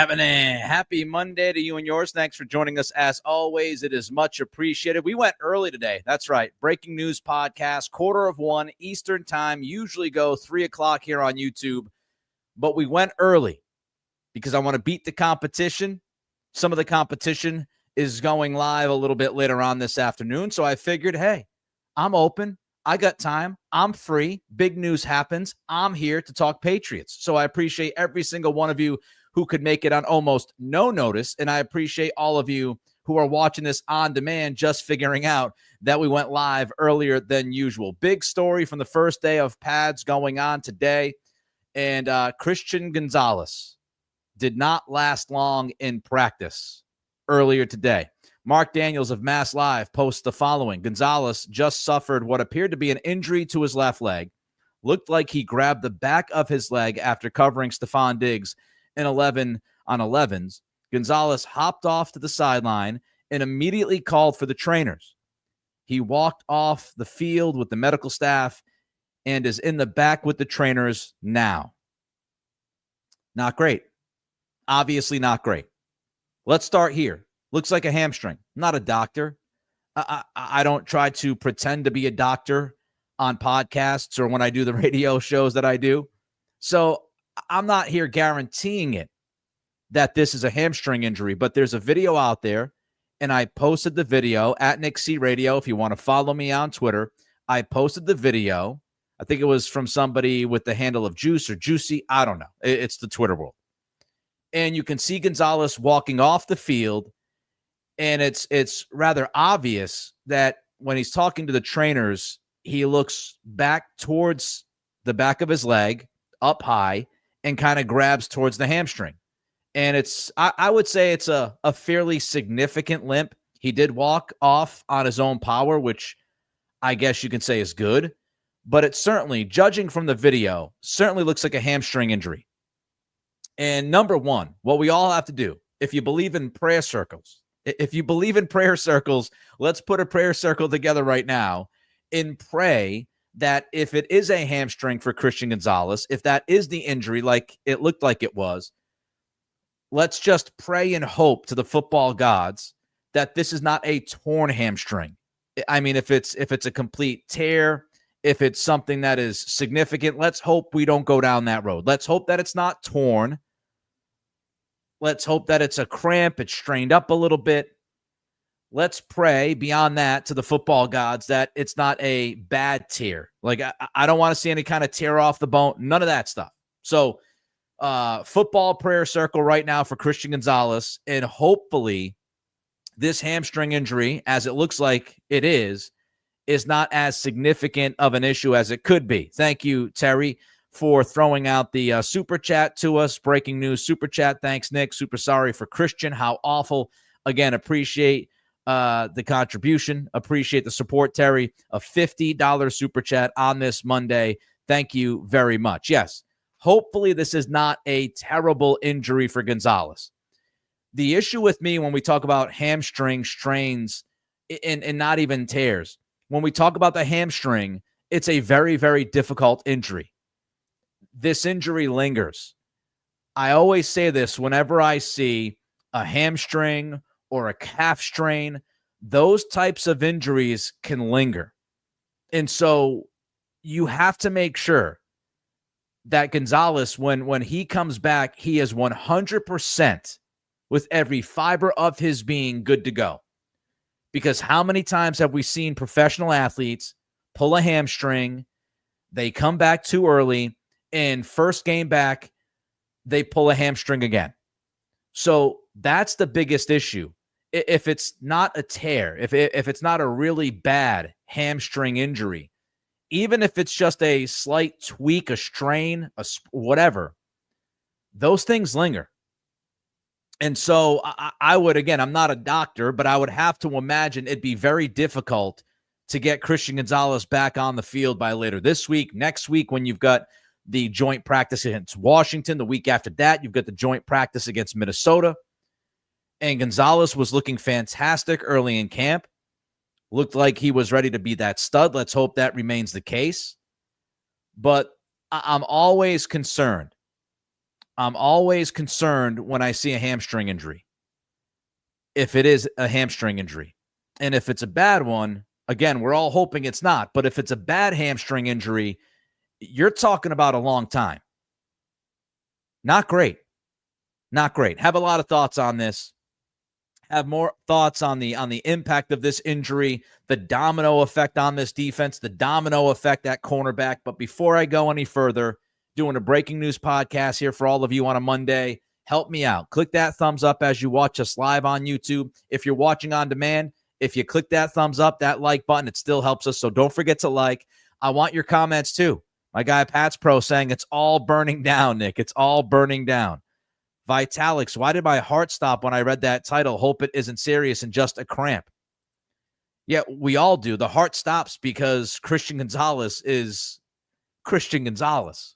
happening? Happy Monday to you and yours. Thanks for joining us. As always, it is much appreciated. We went early today. That's right. Breaking news podcast, 1:45 Eastern time. Usually go 3 o'clock here on YouTube, but we went early because I want to beat the competition. Some of the competition is going live a little bit later on this afternoon, so I figured, hey, I'm open. I got time. I'm free. Big news happens. I'm here to talk Patriots. So I appreciate every single one of you who could make it on almost no notice. And I appreciate all of you who are watching this on demand, just figuring out that we went live earlier than usual. Big story from the first day of pads going on today. And Christian Gonzalez did not last long in practice earlier today. Mark Daniels of Mass Live posts the following. Gonzalez just suffered what appeared to be an injury to his left leg. Looked like he grabbed the back of his leg after covering Stephon Diggs in 11 on 11s. Gonzalez hopped off to the sideline and immediately called for the trainers. He walked off the field with the medical staff and is in the back with the trainers now. Not great. Obviously not great. Let's start here. Looks like a hamstring. I'm not a doctor. I don't try to pretend to be a doctor on podcasts or when I do the radio shows that I do. So I'm not here guaranteeing it that this is a hamstring injury, but there's a video out there, and I posted the video at Nick C Radio. If you want to follow me on Twitter, I posted the video. I think it was from somebody with the handle of Juice or Juicy. I don't know. It's the Twitter world. And you can see Gonzalez walking off the field, and it's rather obvious that when he's talking to the trainers, he looks back towards the back of his leg, up high, and kind of grabs towards the hamstring. And I would say it's a fairly significant limp. He did walk off on his own power, which I guess you can say is good. But it certainly, judging from the video, certainly looks like a hamstring injury. And number one, what we all have to do, if you believe in prayer circles, let's put a prayer circle together right now and pray that if it is a hamstring for Christian Gonzalez, if that is the injury like it looked like it was, let's just pray and hope to the football gods that this is not a torn hamstring. I mean, if it's a complete tear, if it's something that is significant, let's hope we don't go down that road. Let's hope that it's not torn. Let's hope that it's a cramp. It's strained up a little bit. Let's pray beyond that to the football gods that it's not a bad tear. Like, I don't want to see any kind of tear off the bone. None of that stuff. So football prayer circle right now for Christian Gonzalez. And hopefully this hamstring injury, as it looks like it is not as significant of an issue as it could be. Thank you, Terry, for throwing out the super chat to us. Breaking news super chat. Thanks, Nick. Super sorry for Christian. How awful. Again, appreciate the contribution. Appreciate the support, Terry. A $50 super chat on this Monday. Thank you very much. Yes, hopefully this is not a terrible injury for Gonzalez. The issue with me when we talk about hamstring strains and not even tears, when we talk about the hamstring, it's a very, very difficult injury. This injury lingers. I always say this whenever I see a hamstring or a calf strain, those types of injuries can linger. And so you have to make sure that Gonzalez, when he comes back, he is 100% with every fiber of his being good to go. Because how many times have we seen professional athletes pull a hamstring, they come back too early, and first game back, they pull a hamstring again. So that's the biggest issue. If it's not a tear, if it's not a really bad hamstring injury, even if it's just a slight tweak, a strain, whatever, those things linger. And so I would, again, I'm not a doctor, but I would have to imagine it'd be very difficult to get Christian Gonzalez back on the field by later this week, next week, when you've got the joint practice against Washington. The week after that, you've got the joint practice against Minnesota. And Gonzalez was looking fantastic early in camp. Looked like he was ready to be that stud. Let's hope that remains the case. But I'm always concerned I'm always concerned when I see a hamstring injury, if it is a hamstring injury. And if it's a bad one, again, we're all hoping it's not. But if it's a bad hamstring injury, you're talking about a long time. Not great. Not great. Have a lot of thoughts on this. Have more thoughts on the impact of this injury, the domino effect on this defense, the domino effect at cornerback. But before I go any further, doing a breaking news podcast here for all of you on a Monday. Help me out. Click that thumbs up as you watch us live on YouTube. If you're watching on demand, if you click that thumbs up, that like button, it still helps us. So don't forget to like. I want your comments too. My guy Pat's Pro saying it's all burning down, Nick. It's all burning down. Vitalics, why did my heart stop when I read that title? Hope it isn't serious and just a cramp. Yeah, we all do. The heart stops because Christian Gonzalez is Christian Gonzalez,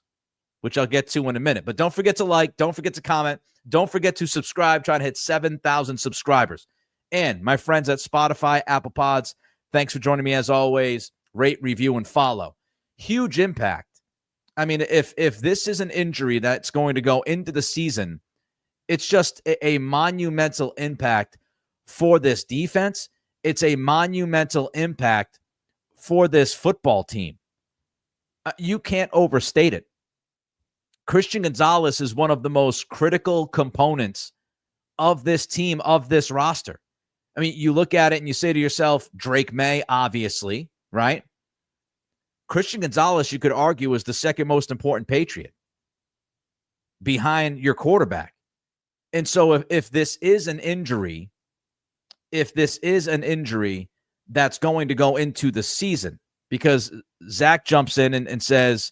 which I'll get to in a minute. But don't forget to like. Don't forget to comment. Don't forget to subscribe. Try to hit 7,000 subscribers. And my friends at Spotify, Apple Pods, thanks for joining me as always. Rate, review, and follow. Huge impact. I mean, if this is an injury that's going to go into the season, it's just a monumental impact for this defense. It's a monumental impact for this football team. You can't overstate it. Christian Gonzalez is one of the most critical components of this team, of this roster. I mean, you look at it and you say to yourself, Drake May, obviously, right? Christian Gonzalez, you could argue, is the second most important Patriot behind your quarterback. And so if this is an injury, that's going to go into the season, because Zach jumps in and says,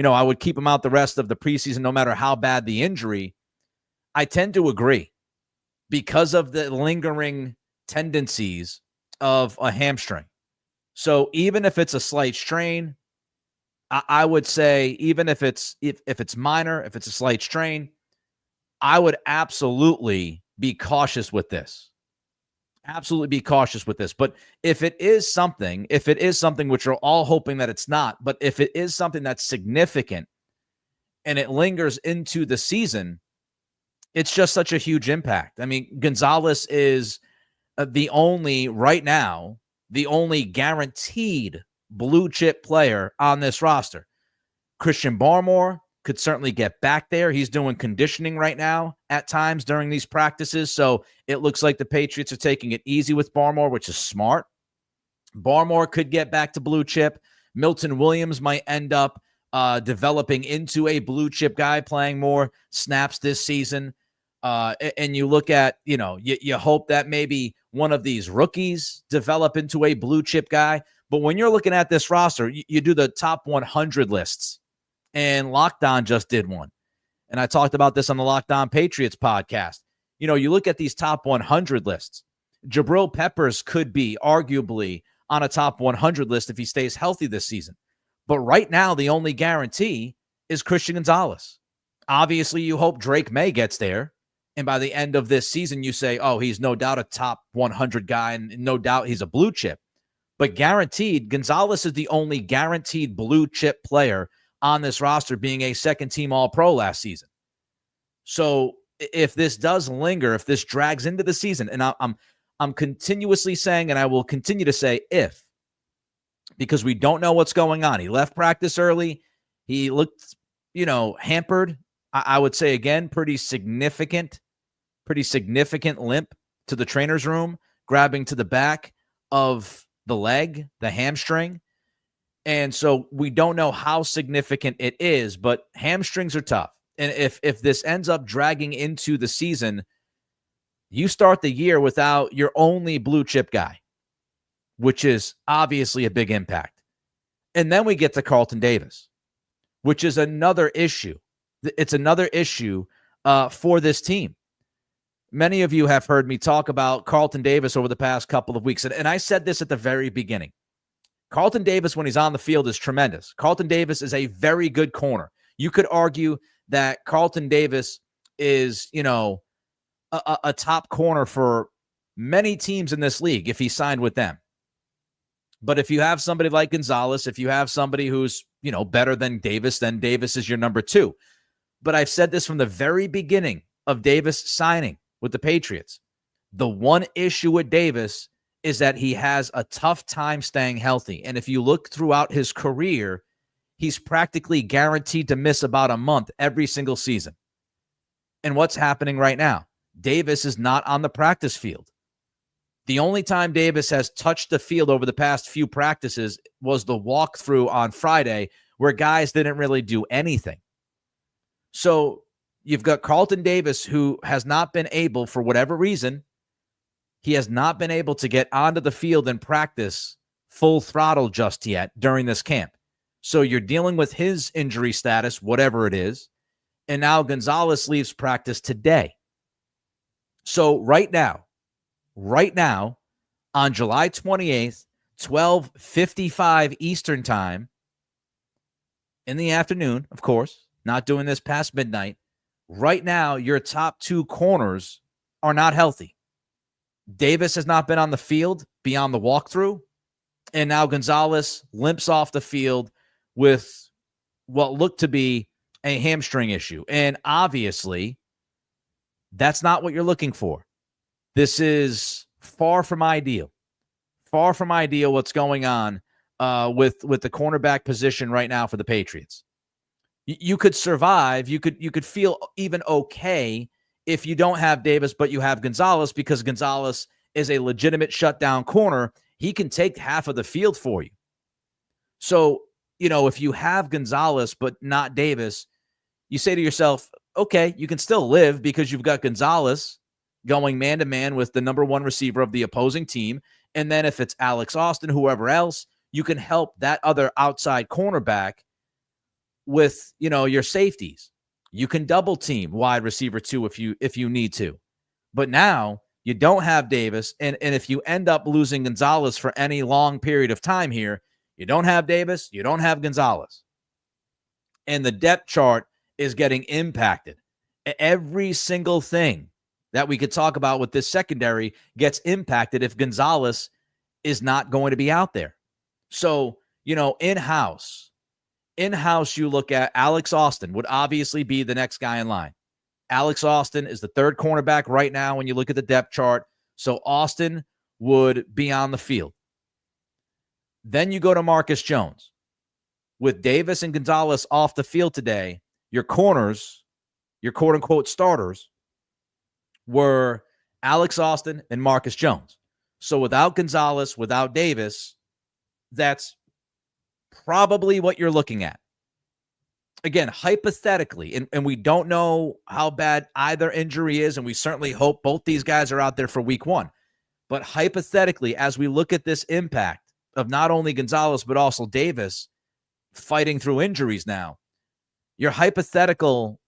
I would keep him out the rest of the preseason no matter how bad the injury. I tend to agree because of the lingering tendencies of a hamstring. So even if it's a slight strain, I would say even if it's minor, if it's a slight strain, I would absolutely be cautious with this. Absolutely be cautious with this. But if it is something which we're all hoping that it's not, but if it is something that's significant and it lingers into the season, it's just such a huge impact. I mean, Gonzalez is right now, the only guaranteed blue chip player on this roster. Christian Barmore could certainly get back there. He's doing conditioning right now at times during these practices. So it looks like the Patriots are taking it easy with Barmore, which is smart. Barmore could get back to blue chip. Milton Williams might end up developing into a blue chip guy, playing more snaps this season. And you look at, you hope that maybe one of these rookies develop into a blue chip guy. But when you're looking at this roster, you do the top 100 lists. And Locked On just did one. And I talked about this on the Locked On Patriots podcast. You look at these top 100 lists. Jabril Peppers could be arguably on a top 100 list if he stays healthy this season. But right now, the only guarantee is Christian Gonzalez. Obviously, you hope Drake May gets there. And by the end of this season, you say, oh, he's no doubt a top 100 guy, and no doubt he's a blue chip. But guaranteed, Gonzalez is the only guaranteed blue chip player on this roster, being a second-team All-Pro last season. So if this does linger, if this drags into the season, and I'm continuously saying, and I will continue to say if, because we don't know what's going on. He left practice early. He looked, hampered. I would say, again, pretty significant limp to the trainer's room, grabbing to the back of the leg, the hamstring. And so we don't know how significant it is, but hamstrings are tough. And if this ends up dragging into the season, you start the year without your only blue chip guy, which is obviously a big impact. And then we get to Carlton Davis, which is another issue. It's another issue for this team. Many of you have heard me talk about Carlton Davis over the past couple of weeks. And I said this at the very beginning. Carlton Davis, when he's on the field, is tremendous. Carlton Davis is a very good corner. You could argue that Carlton Davis is, a top corner for many teams in this league if he signed with them. But if you have somebody like Gonzalez, if you have somebody who's, better than Davis, then Davis is your number two. But I've said this from the very beginning of Davis signing with the Patriots. The one issue with Davis is that he has a tough time staying healthy. And if you look throughout his career, he's practically guaranteed to miss about a month every single season. And what's happening right now? Davis is not on the practice field. The only time Davis has touched the field over the past few practices was the walkthrough on Friday, where guys didn't really do anything. So you've got Carlton Davis, who has not been able, for whatever reason, he has not been able to get onto the field and practice full throttle just yet during this camp. So you're dealing with his injury status, whatever it is. And now Gonzalez leaves practice today. So right now, on July 28th, 12:55 Eastern time, in the afternoon, of course, not doing this past midnight, right now, your top two corners are not healthy. Davis has not been on the field beyond the walkthrough, and now Gonzalez limps off the field with what looked to be a hamstring issue. And obviously, that's not what you're looking for. This is far from ideal. Far from ideal what's going on with the cornerback position right now for the Patriots. You could survive. You could feel even okay if you don't have Davis, but you have Gonzalez, because Gonzalez is a legitimate shutdown corner. He can take half of the field for you. So, if you have Gonzalez but not Davis, you say to yourself, okay, you can still live because you've got Gonzalez going man-to-man with the number one receiver of the opposing team. And then if it's Alex Austin, whoever else, you can help that other outside cornerback with, your safeties. You can double team wide receiver 2 if you need to. But now you don't have Davis. And if you end up losing Gonzalez for any long period of time here, you don't have Davis, you don't have Gonzalez. And the depth chart is getting impacted. Every single thing that we could talk about with this secondary gets impacted if Gonzalez is not going to be out there. So, in-house, you look at Alex Austin would obviously be the next guy in line. Alex Austin is the third cornerback right now when you look at the depth chart. So Austin would be on the field. Then you go to Marcus Jones. With Davis and Gonzalez off the field today, your corners, your quote-unquote starters, were Alex Austin and Marcus Jones. So without Gonzalez, without Davis, that's probably what you're looking at. Again, hypothetically, and we don't know how bad either injury is, and we certainly hope both these guys are out there for week 1. But hypothetically, as we look at this impact of not only Gonzalez, but also Davis fighting through injuries now, your hypothetical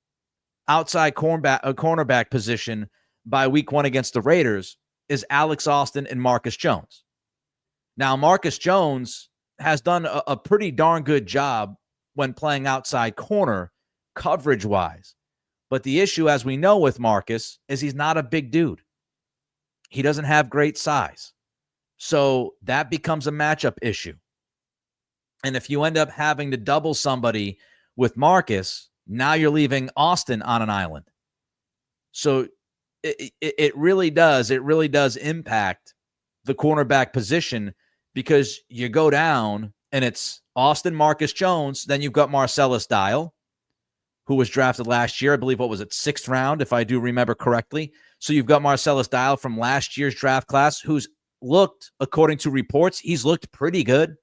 outside cornerback position by week 1 against the Raiders is Alex Austin and Marcus Jones. Now, Marcus Jones has done a pretty darn good job when playing outside corner coverage-wise. But the issue, as we know with Marcus, is he's not a big dude. He doesn't have great size. So that becomes a matchup issue. And if you end up having to double somebody with Marcus, now you're leaving Austin on an island. So it really does impact the cornerback position, because you go down and it's Austin, Marcus Jones, then you've got Marcellus Dial, who was drafted last year. I believe, 6th round, if I do remember correctly. So you've got Marcellus Dial from last year's draft class, who's looked, according to reports, he's looked pretty good.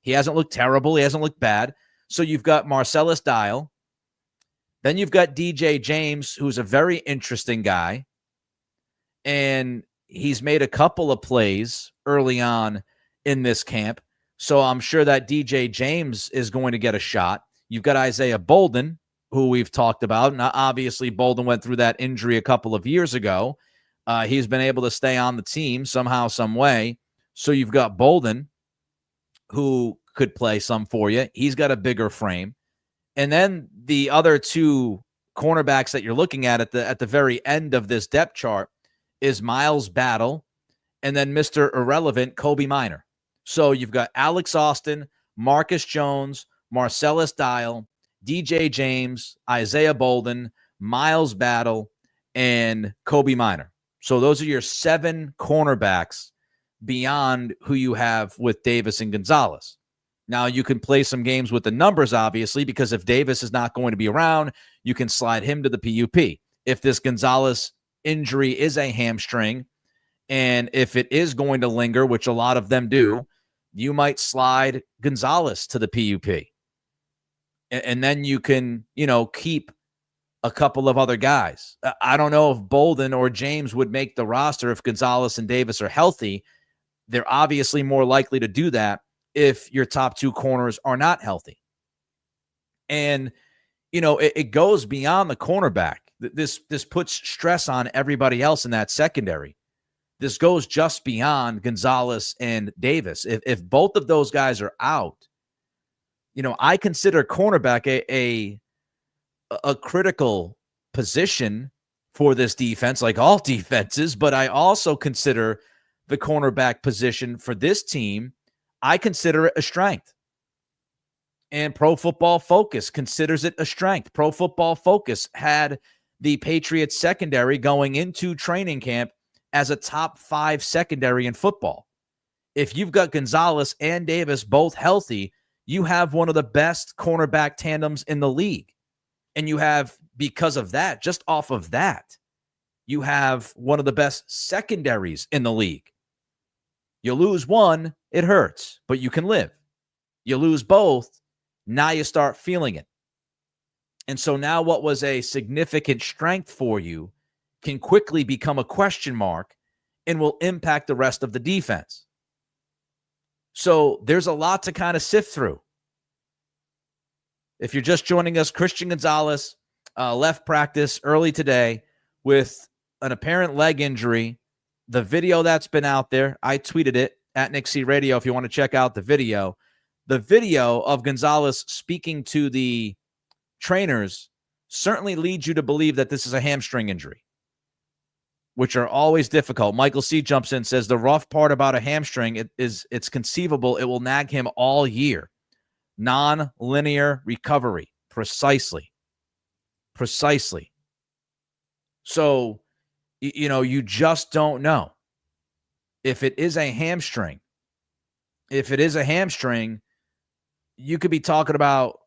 He hasn't looked terrible. He hasn't looked bad. So you've got Marcellus Dial. Then you've got DJ James, who's a very interesting guy. And he's made a couple of plays early on in this camp. So I'm sure that DJ James is going to get a shot. You've got Isaiah Bolden, who we've talked about. Now, obviously, Bolden went through that injury a couple of years ago. He's been able to stay on the team somehow, some way. So you've got Bolden, who could play some for you. He's got a bigger frame. And then the other two cornerbacks that you're looking at the very end of this depth chart is Miles Battle and then Mr. Irrelevant, Kobe Minor. So you've got Alex Austin, Marcus Jones, Marcellus Dial, DJ James, Isaiah Bolden, Miles Battle, and Kobe Minor. So those are your 7 cornerbacks beyond who you have with Davis and Gonzalez. Now, you can play some games with the numbers, obviously, because if Davis is not going to be around, you can slide him to the PUP. If this Gonzalez injury is a hamstring, and if it is going to linger, which a lot of them do, you might slide Gonzalez to the PUP. And then you can, keep a couple of other guys. I don't know if Bolden or James would make the roster if Gonzalez and Davis are healthy. They're obviously more likely to do that if your top 2 corners are not healthy. And, it goes beyond the cornerback. This puts stress on everybody else in that secondary. This goes just beyond Gonzalez and Davis. If both of those guys are out, I consider cornerback a critical position for this defense, like all defenses, but I also consider the cornerback position for this team, I consider it a strength. And Pro Football Focus considers it a strength. Pro Football Focus had the Patriots secondary going into training camp as a top 5 secondary in football. If you've got Gonzalez and Davis both healthy, you have one of the best cornerback tandems in the league. And you have, because of that, just off of that, you have one of the best secondaries in the league. You lose one, it hurts, but you can live. You lose both, now you start feeling it. And so now what was a significant strength for you can quickly become a question mark and will impact the rest of the defense. So there's a lot to kind of sift through. If you're just joining us, Christian Gonzalez left practice early today with an apparent leg injury. The video that's been out there, I tweeted it at Nick C Radio if you want to check out the video. The video of Gonzalez speaking to the trainers certainly leads you to believe that this is a hamstring injury, which are always difficult. Michael C jumps in and says the rough part about a hamstring it's conceivable it will nag him all year. Non-linear recovery. Precisely. So, you just don't know if it is a hamstring. If it is a hamstring, you could be talking about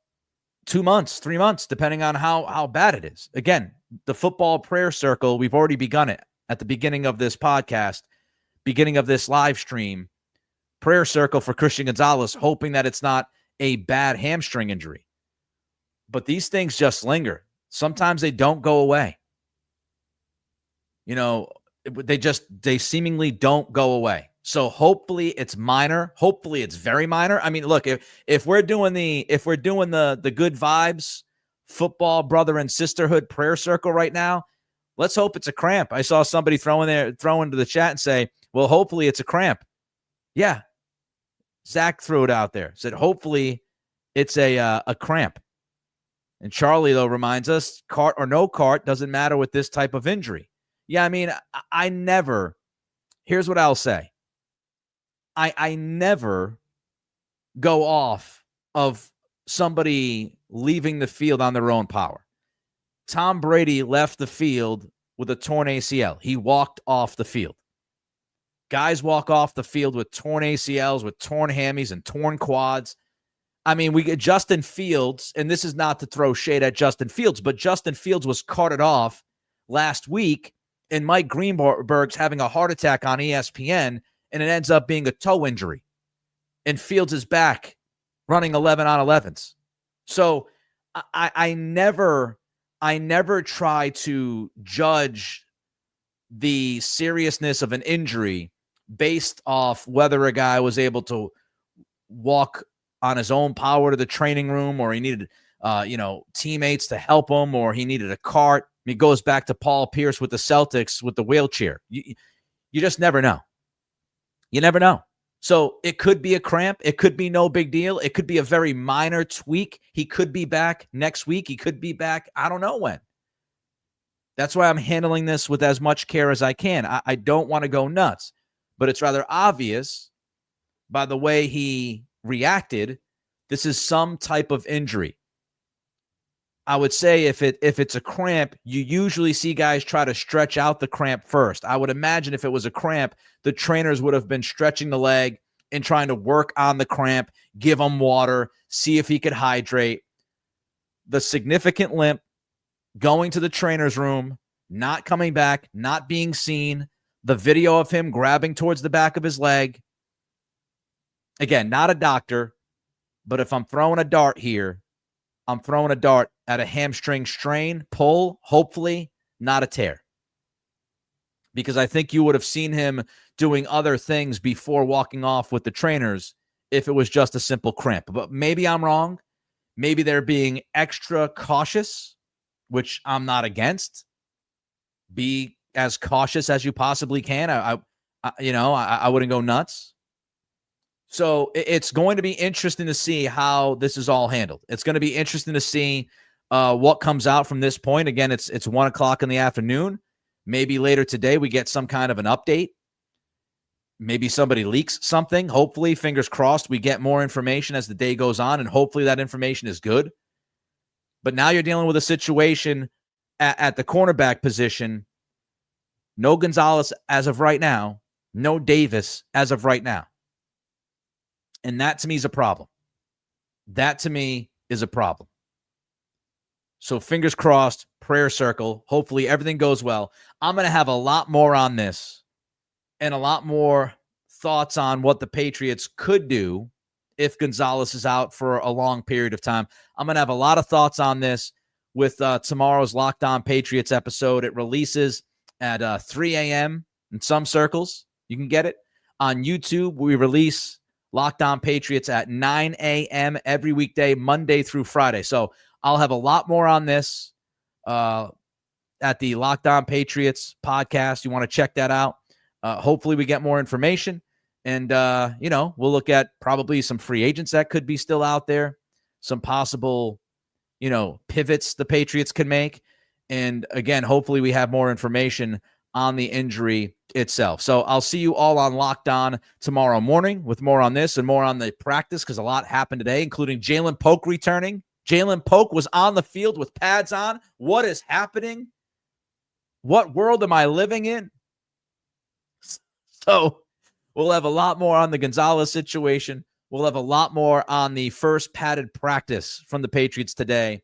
2 months, 3 months, depending on how bad it is. Again, the football prayer circle, we've already begun it at the beginning of this podcast, beginning of this live stream. Prayer circle for Christian Gonzalez, hoping that it's not a bad hamstring injury. But these things just linger. Sometimes they don't go away. They seemingly don't go away. So hopefully it's minor. Hopefully it's very minor. I mean, look, if we're doing the good vibes football brother and sisterhood prayer circle right now, let's hope it's a cramp. I saw somebody throw into the chat and say, well, hopefully it's a cramp. Yeah. Zach threw it out there. Said, hopefully it's a cramp. And Charlie, though, reminds us, cart or no cart, doesn't matter with this type of injury. Yeah, I mean, I never, here's what I'll say. I never go off of somebody leaving the field on their own power. Tom Brady left the field with a torn ACL. He walked off the field. Guys walk off the field with torn ACLs, with torn hammies and torn quads. I mean, we get Justin Fields, and this is not to throw shade at Justin Fields, but Justin Fields was carted off last week, and Mike Greenberg's having a heart attack on ESPN, and it ends up being a toe injury. And Fields is back running 11 on 11s. So I never try to judge the seriousness of an injury based off whether a guy was able to walk on his own power to the training room, or he needed, teammates to help him, or he needed a cart. It goes back to Paul Pierce with the Celtics with the wheelchair. You just never know. You never know. So it could be a cramp. It could be no big deal. It could be a very minor tweak. He could be back next week. He could be back. I don't know when. That's why I'm handling this with as much care as I can. I don't want to go nuts, but it's rather obvious by the way he reacted. This is some type of injury. I would say if it's a cramp, you usually see guys try to stretch out the cramp first. I would imagine if it was a cramp, the trainers would have been stretching the leg and trying to work on the cramp, give him water, see if he could hydrate. The significant limp, going to the trainer's room, not coming back, not being seen, the video of him grabbing towards the back of his leg. Again, not a doctor, but if I'm throwing a dart here, I'm throwing a dart at a hamstring strain, pull, hopefully not a tear. Because I think you would have seen him doing other things before walking off with the trainers if it was just a simple cramp. But maybe I'm wrong. Maybe they're being extra cautious, which I'm not against. Be as cautious as you possibly can. I wouldn't go nuts. So it's going to be interesting to see how this is all handled. It's going to be interesting to see what comes out from this point. Again, it's 1:00 in the afternoon. Maybe later today we get some kind of an update. Maybe somebody leaks something. Hopefully, fingers crossed, we get more information as the day goes on, and hopefully that information is good. But now you're dealing with a situation at the cornerback position. No Gonzalez as of right now. No Davis as of right now. And that to me is a problem. That to me is a problem. So fingers crossed, prayer circle. Hopefully everything goes well. I'm going to have a lot more on this and a lot more thoughts on what the Patriots could do if Gonzalez is out for a long period of time. I'm going to have a lot of thoughts on this with tomorrow's Locked On Patriots episode. It releases at 3 a.m. in some circles. You can get it. On YouTube, we release Locked On Patriots at 9 a.m. every weekday, Monday through Friday. So I'll have a lot more on this at the Locked On Patriots podcast. You want to check that out. Hopefully we get more information. And, we'll look at probably some free agents that could be still out there, some possible, pivots the Patriots can make. And, again, hopefully we have more information on the injury itself. So I'll see you all on Locked On tomorrow morning with more on this and more on the practice because a lot happened today, including Jalen Polk returning. Jalen Polk was on the field with pads on. What is happening? What world am I living in? So we'll have a lot more on the Gonzalez situation. We'll have a lot more on the first padded practice from the Patriots today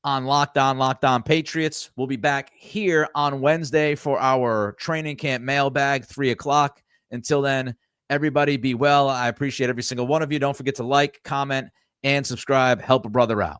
on Locked On Patriots. We'll be back here on Wednesday for our training camp mailbag, 3:00. Until then, everybody be well. I appreciate every single one of you. Don't forget to like, comment, and subscribe. Help a brother out.